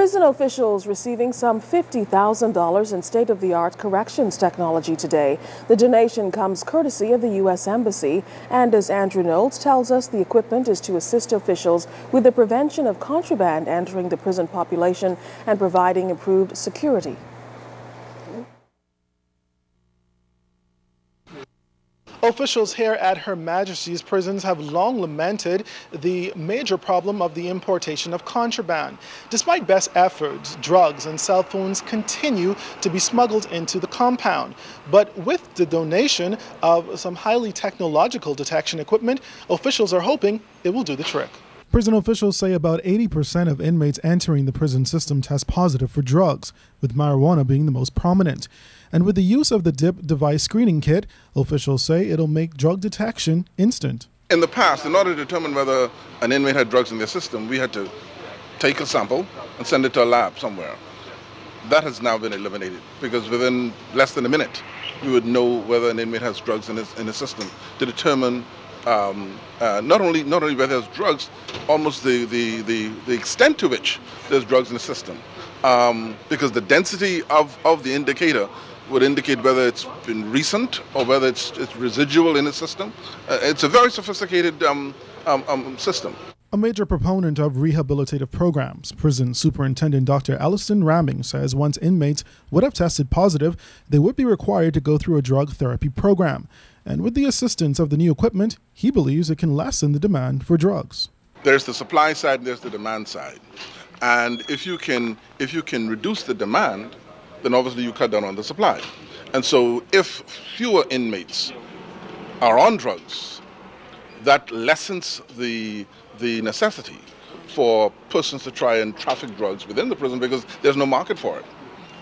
Prison officials receiving some $50,000 in state-of-the-art corrections technology today. The donation comes courtesy of the U.S. Embassy, and as Andrew Knowles tells us, the equipment is to assist officials with the prevention of contraband entering the prison population and providing improved security. Officials here at Her Majesty's prisons have long lamented the major problem of the importation of contraband. Despite best efforts, drugs and cell phones continue to be smuggled into the compound. But with the donation of some highly technological detection equipment, officials are hoping it will do the trick. Prison officials say about 80% of inmates entering the prison system test positive for drugs, with marijuana being the most prominent. And with the use of the DIP device screening kit, officials say it'll make drug detection instant. In the past, in order to determine whether an inmate had drugs in their system, we had to take a sample and send it to a lab somewhere. That has now been eliminated because within less than a minute, we would know whether an inmate has drugs in his system to determine not only whether there's drugs, almost the extent to which there's drugs in the system. Because the density of the indicator would indicate whether it's been recent or whether it's residual in the system. It's a very sophisticated system. A major proponent of rehabilitative programs, Prison Superintendent Dr. Alliston Ramming says once inmates would have tested positive, they would be required to go through a drug therapy program. And with the assistance of the new equipment, he believes it can lessen the demand for drugs. There's the supply side and there's the demand side. And if you can reduce the demand, then obviously you cut down on the supply. And so if fewer inmates are on drugs, that lessens the necessity for persons to try and traffic drugs within the prison because there's no market for it.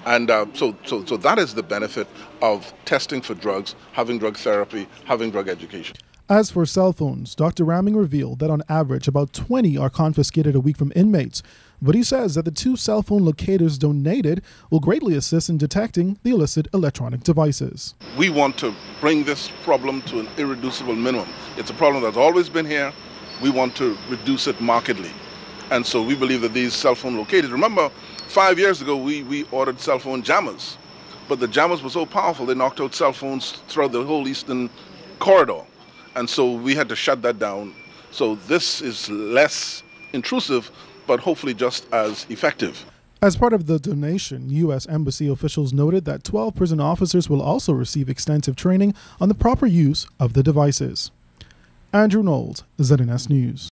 And so that is the benefit of testing for drugs, having drug therapy, having drug education. As for cell phones, Dr. Ramming revealed that on average about 20 are confiscated a week from inmates. But he says that the 2 cell phone locators donated will greatly assist in detecting the illicit electronic devices. We want to bring this problem to an irreducible minimum. It's a problem that's always been here. We want to reduce it markedly. And so we believe that these cell phone locators, remember 5 years ago we ordered cell phone jammers, but the jammers were so powerful they knocked out cell phones throughout the whole eastern corridor. And so we had to shut that down. So this is less intrusive, but hopefully just as effective. As part of the donation, U.S. Embassy officials noted that 12 prison officers will also receive extensive training on the proper use of the devices. Andrew Knowles, ZNS News.